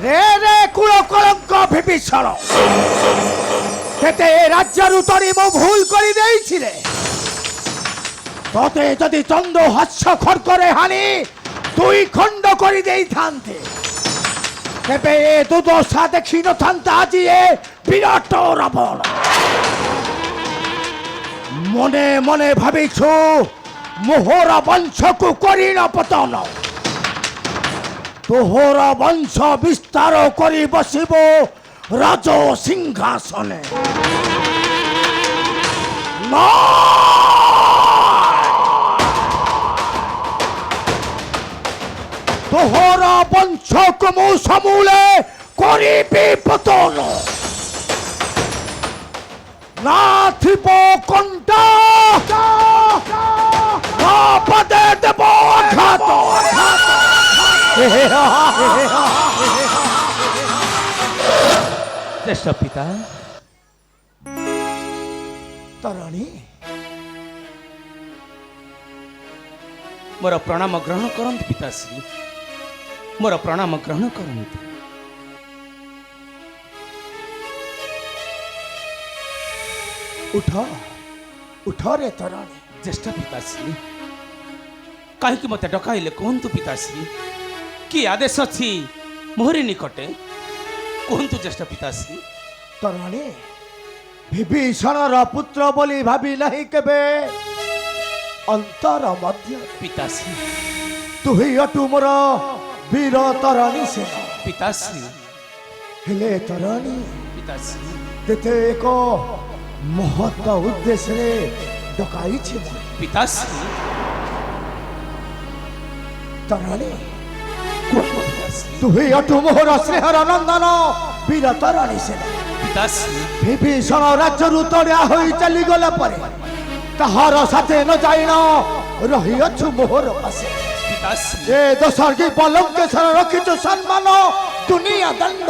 रे रे कुल कलंक विभीषण तेते राज्यरु तरी मो भूल करी देइछि रे तोते जदि चंद हास्य खड़करे हानि दुई खंड करी देई थांते तेबे ए दुर्दशा देखि न थांता आजि ए विराट रावण मने मने भाबिछु मोहर वंश को करी न पतन तोहर वंश विस्तार करी बसिबो राज सिंहासने तोहर वंश को मु समूले करी पतन ना थिबो कंटा ना पदे देबो घात ज्येष्ठ पिता तराणी मोर प्रणाम ग्रहण करंतु पिताश्री मोर प्रणाम ग्रहण करंतु उठ उठ रे तराणी ज्येष्ठ पिताश्री कहीं मत डकाइले कहतु पिताश्री कि आदेश अच्छी मोहरी निकटे कहतु ज्येष्ठ पिताश्री तराणी विभीषणर पुत्र बोली भाभी नहीं केबे अंतर मध्य पिताश्री तु ही अटु मोर वीर तराणी सेना पिताश्री हेले तराणी पिताश्री तेते एक महत्व उद्देश्य रे डकाई छी पिताश्री तराणी तु ही अटु मोहर स्नेहर नंदन वीर तराणी सेना पिताश्री विभीषण राज्यरु तड़िया होई चली गला परे तहार साथे न जाइना रही अछु मोहर पासे पिताश्री ए दशर की पलंग के सर रखिछु सम्मान दुनिया दंड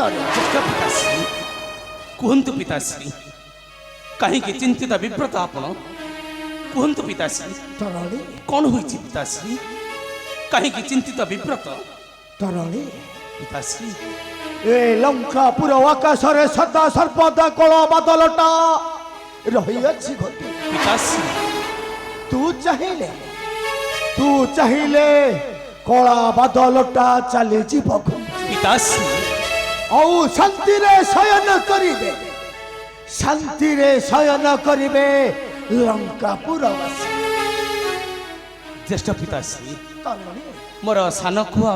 पिताश्री कहतु पिताश्री कहीं चिंतित विव्रत आपण कहतु पिताश्री तराणी कौन हुई पिताश्री कहीं चिंतित विव्रत तराणी पिताश्री ए लंकापुर आकाश रे सदा सर्वदा कल बादलटा रही अछि घटी पिताश्री तू चाहिए कला बादलटा चली जीव पिताश्री औ शांति रे शयन करिबे लंकापुरवासी ज्येष्ठ पिताश्री मोर सान खुआ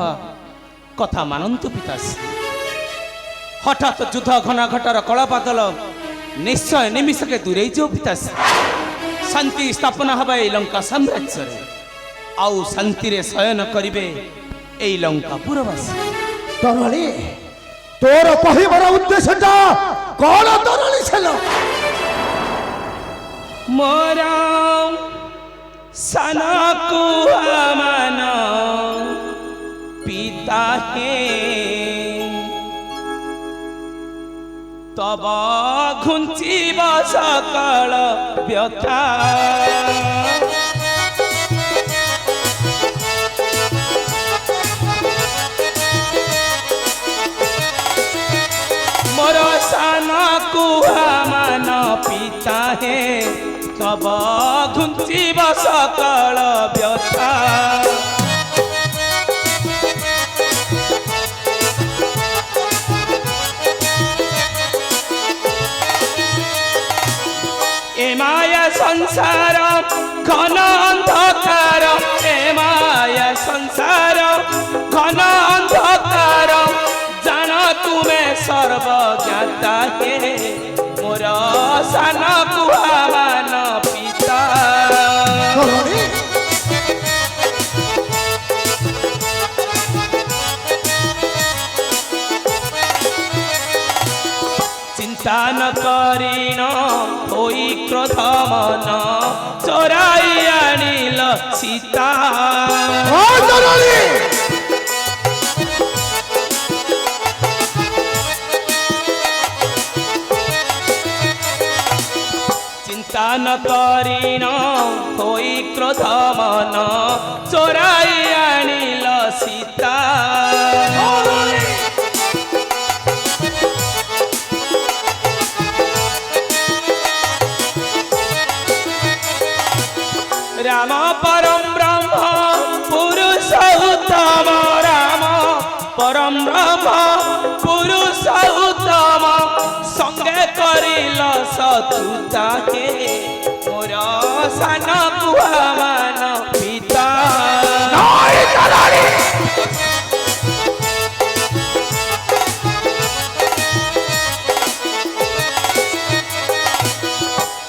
कथा मानतु पिताश्री हठात युद्ध घना घटार कला बादल निश्चय निमिषके दूरे जो पिताश्री शांति स्थापना हवा लंका साम्राज्य आउ शांति रे शयन करिबे ए लंकापुरवासी तराणी तोर कहिबार उद्देश्यटा कोन तराणी छल मोरा साना कुआ मान पिता हे तब घुंचिब सकल व्यथा मोर साना कुआ मान पिता हे तब घुंचिब सकल व्यथा ए माया संसार घन अंधकार ए माया संसार घन अंधकार जान तुम्हें सर्वज्ञाता हे मोर सान कुआ मान पिता चिंता न करीन होई क्रोध मन चोराई आनिल सीता चिंता न करीन होई क्रोध मन चोराई आनिल सीता परम ब्रह्म पुरुष उत्तम संगे करिल शत्रुता के मोर सान कुआ मान पिता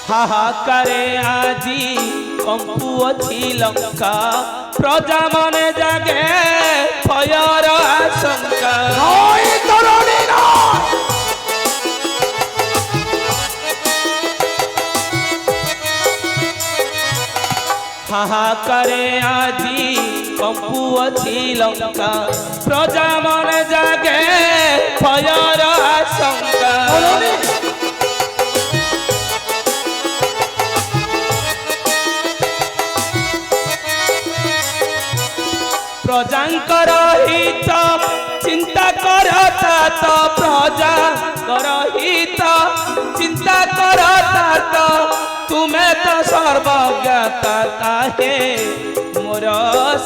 हाहाकारे आजी कंपु अछि लंका प्रजा मने जागे भयर आशंका हाहाकारे आजी कंपु अछि लंका प्रजा मने जागे भयर आशंका प्रजांकर हित चिंता करता तो प्रजांकर हित चिंता करता तो तुम्हें तो सर्वज्ञता काहे मोर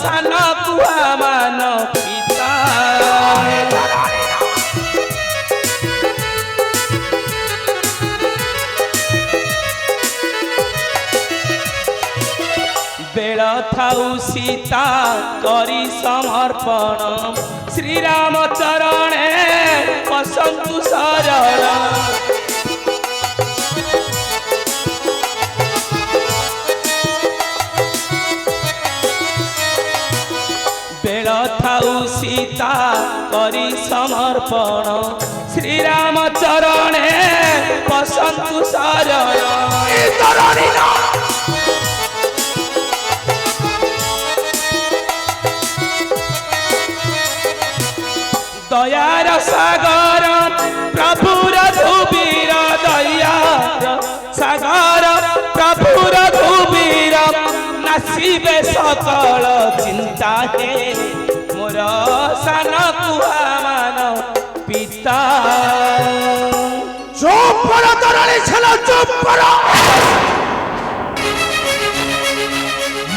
सान कुआ मान पिता बेल थाउ सीता करी समर्पण श्रीराम चरणे पसंतु शरण बेल थाउ सीता करी समर्पण श्रीराम चरणे पसंतु शरण दयार सागर प्रभुर धुबीर दयार सागर प्रभुर धुबीर नासिबे सकल चिंता हे मोर सान कुआ मान पिता चुप करो तरानी छेला चुप करो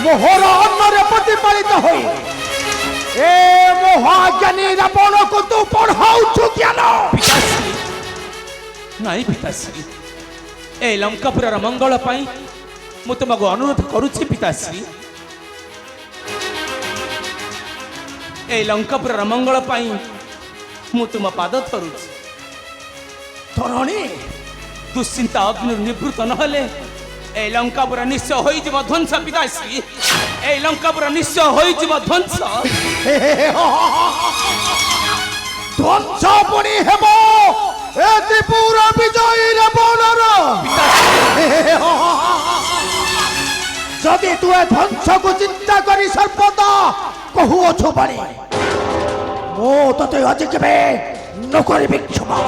मोहर अन्नरे प्रतिपालित होई ए महाज्ञानी रावण को तू पढ़ाऊ ज्ञान पिताश्री नहीं पिताश्री ए लंकापुर मंगल पाई मु तुमको अनुरोध करुछि पिताश्री ए लंकापुर मंगल पाई मु तुम पाद धरुछि तरणी दुश्चिंता अग्नि निवृत्त नहले ए लंकापुर निश्चय होई जीव ध्वंस पिताश्री ए लंकापुर निश्चय होई जीव ध्वंस ধ্বংস পুনি হেব এ ত্রিপুর বিজয়ী রাবণর যদি তুই ধ্বংসকু চিন্তা করি সর্বদা কহুଅଛୁ বাণী ମୁଁ ତତେ ଆଜି କେବେ ନକରିବି କ୍ଷମା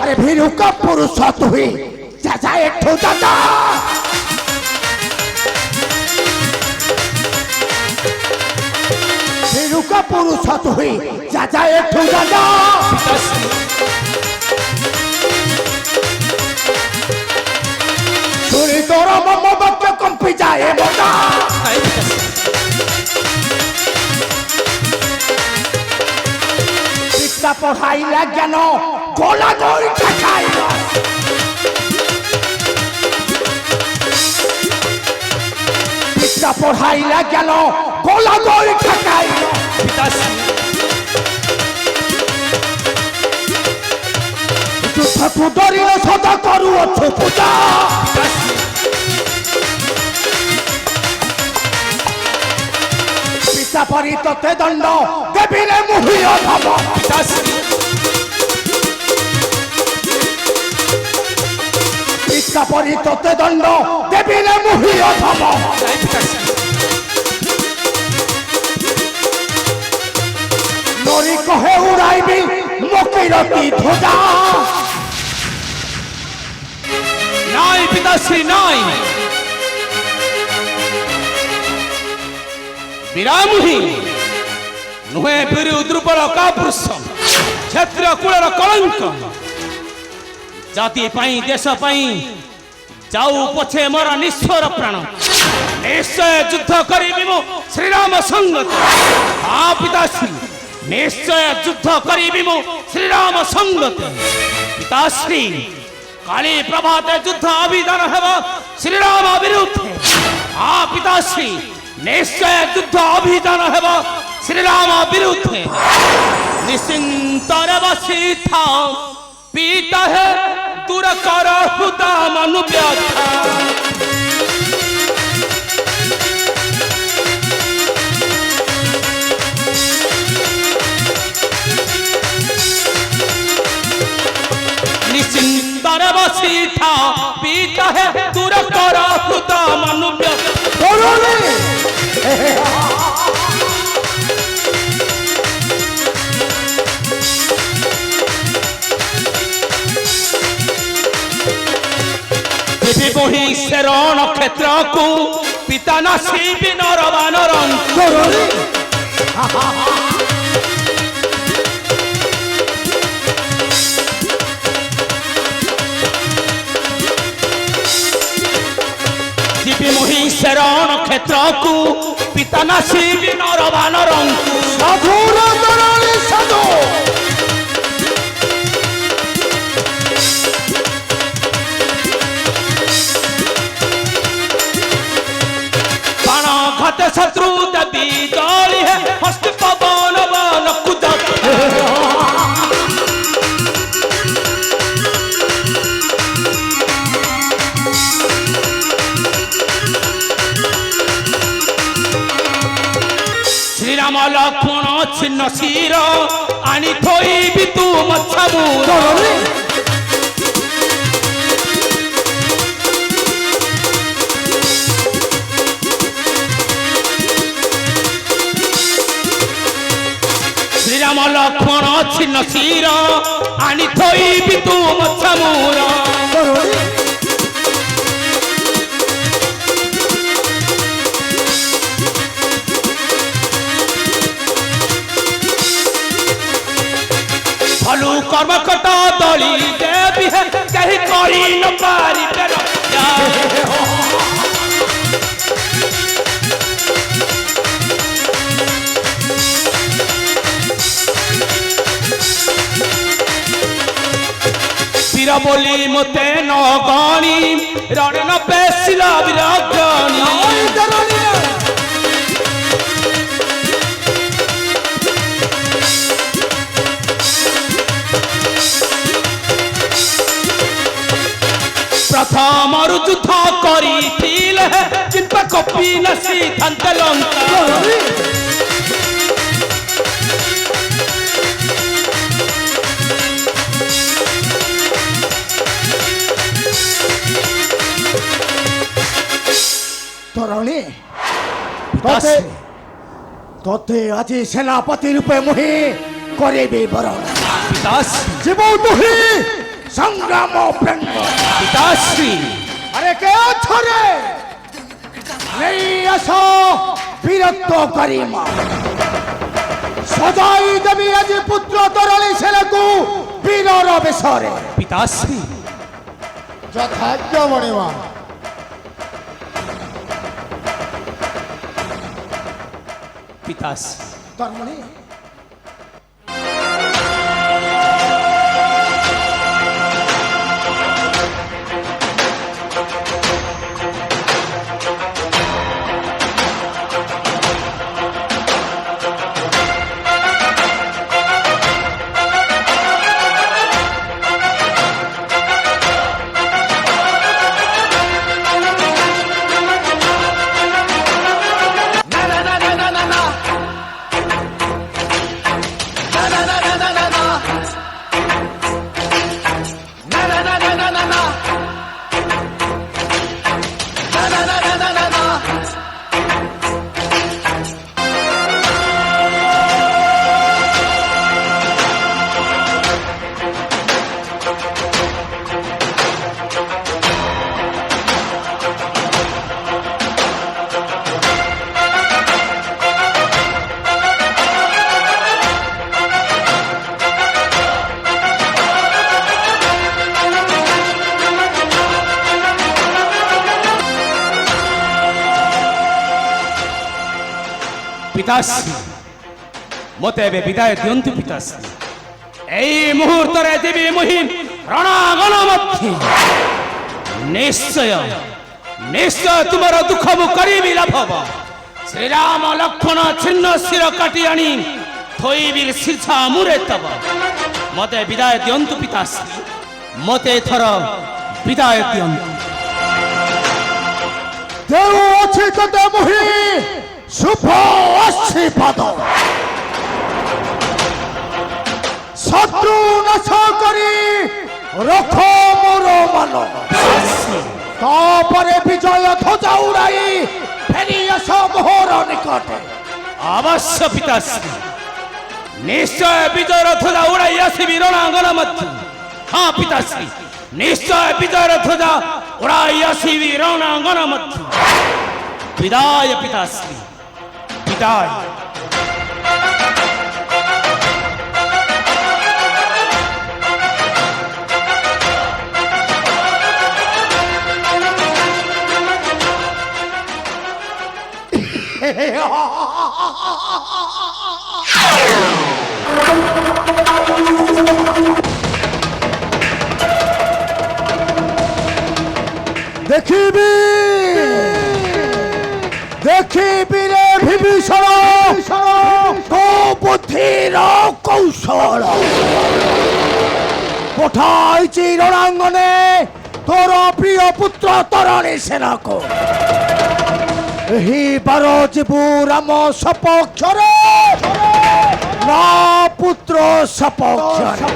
ଆରେ ଭୀରୁକା ପୁରୁଷ ତୁହି ଯା ଯା ଏଠୁ ଯା ଯା भीरुका पुरुष तुही जा जा एठू जा जा सुनी तोर मम वाक्य कंपी जाए बता शिक्षा पढ़ाइला ज्ञान गोला गोल खाइला शिक्षा पढ़ाइला ज्ञान गोला गोल खाइला ଯୁଦ୍ଧକୁ ଡରିଲେ ସଦା କରୁଅଛୁ ପୂଜା ପିତା ପରି ତତେ ଦଣ୍ଡ ଦେବିରେ ମୁହିଁ ଅଧମ ପିତା ପରି ତତେ ଦଣ୍ଡ ଦେବିରେ ମୁହିଁ ଅଧମ नरी कहे उड़ाइबी मकैरती ध्वजा नाई पिताश्री नाई विरामुही नुहे फिर दुर्बल कापुरुष क्षत्रिय कुलर कलंक जाति पाई देश पाई जाऊ पछे मोर निश्चर प्राण निश्चय युद्ध करी श्रीराम संगत हाँ पिताश्री ନିଶ୍ଚୟ ଯୁଦ୍ଧ କରିବି ମୁଁ ଶ୍ରୀରାମ ସଙ୍ଗତେ। ପିତାଶ୍ରୀ କାଲି ପ୍ରଭାତେ ଯୁଦ୍ଧ ଅଭିଯାନ ହେବ ଶ୍ରୀରାମ ବିରୁଦ୍ଧେ। ହଁ ପିତାଶ୍ରୀ ନିଶ୍ଚୟ ଯୁଦ୍ଧ ଅଭିଯାନ ହେବ ଶ୍ରୀରାମ ବିରୁଦ୍ଧେ। ନିଶ୍ଚିନ୍ତରେ ବସିଥାଅ ପିତା ହେ ଦୂର କର ହୃଦା ମନୁ ବ୍ୟଥା। নিশ্চিন্তরে বসিথা পিতা হে দূর কর হৃদ মনু বহি শরণ ক্ষেত্রকু পিতা নাসিবি নর বানর মহি শরণ ক্ষেত্রকু পিতা নাসিবি নর বানরঙ্কু। সাধুর তরণী সাধু বাণ ঘাতে শত্রু দেবী দলি হে হস্ত পবন বন কুদ। শ্রীরাম লক্ষ্মণ ছিন্ন শির আনি থইবি তু মচ্ছামূর। শ্রীরাম লক্ষ্মণ ছিন্ন শির আনি থইবি তু মচ্ছামূর। ভলু কর্মকট দলি দেবী হে কেহি করি ন পারিবে রক্ষা। বীর বলি মতে ন গণি রণে ন পেশিল বিরগণি। প্রথমরু যুদ্ধ করিছিলে চিন্তা কপিল সিদ্ধান্ত লঙ্কা। তরণী তোতে আজি সেনাপতি রূপে মুহি করিবি বরণ। জীব তুহি সংগ্রাম প্রেঙ্গ। পিতাশ্রী আরে কে ছরে নেই আসো বীরত্ব করিমা সজাই দেবী আজি পুত্র তরণী ছেলেকু বীরর বেশরে। পিতাশ্রী যথাজ্ঞ মণিমা। পিতাশ্রী তরমণি পিতাশ্রী মতে ଏବେ ବିଦାୟ ଦିଅନ୍ତୁ ପିତାଶ୍ରୀ। ଏଇ ମୁହୂର୍ତ୍ତରେ ଯିବି ମୁହିଁ ରଣାଙ୍ଗନ ମଧ୍ୟ। ନିଶ୍ଚୟ ନିଶ୍ଚୟ ତୁମର ଦୁଃଖ ମୁଁ କରିବି ଲାଭବ। ଶ୍ରୀରାମ ଲକ୍ଷ୍ମଣ ଛିନ୍ନ ଶିର କାଟି ଆଣି ଥୋଇବି ଶୀର୍ଷା ମୁରେ ତବ। ମତେ ବିଦାୟ ଦିଅନ୍ତୁ ପିତାଶ୍ରୀ, ମତେ ଏଥର ବିଦାୟ ଦିଅନ୍ତୁ। ଦେଉଅଛି ତତେ ମୁହିଁ ଶୁଭ ଆଶୀର୍ବାଦ। ଶତ୍ରୁ ନାଶ କରି ରଖ ମୋର ମାନ। ତାପରେ ବିଜୟ ଧ୍ୱଜା ଉଡ଼ାଇ ଫେରି ଆସ ମୋହର ନିକଟେ। ଅବଶ୍ୟ ପିତାଶ୍ରୀ, ନିଶ୍ଚୟ ବିଜୟର ଧ୍ୱଜା ଉଡ଼ାଇ ଆସିବି ରଣାଙ୍ଗନ ମଧ୍ୟ। ହଁ ପିତାଶ୍ରୀ, ନିଶ୍ଚୟ ବିଜୟର ଧ୍ୱଜା ଉଡ଼ାଇ ଆସିବି ରଣାଙ୍ଗନ ମଧ୍ୟ। ବିଦାୟ ପିତାଶ୍ରୀ, ବିଦାୟ। ଦେଖିବି ଦେଖିବି রে বিভীষণ তো বুদ্ধির কৌশল। পঠাইছি রণাঙ্গনে তোর প্রিয় পুত্র তরণী সেনাকে। ଏହି ବାର ଯିବୁ ରାମ ସପକ୍ଷରେ ନା ପୁତ୍ର ସପକ୍ଷରେ।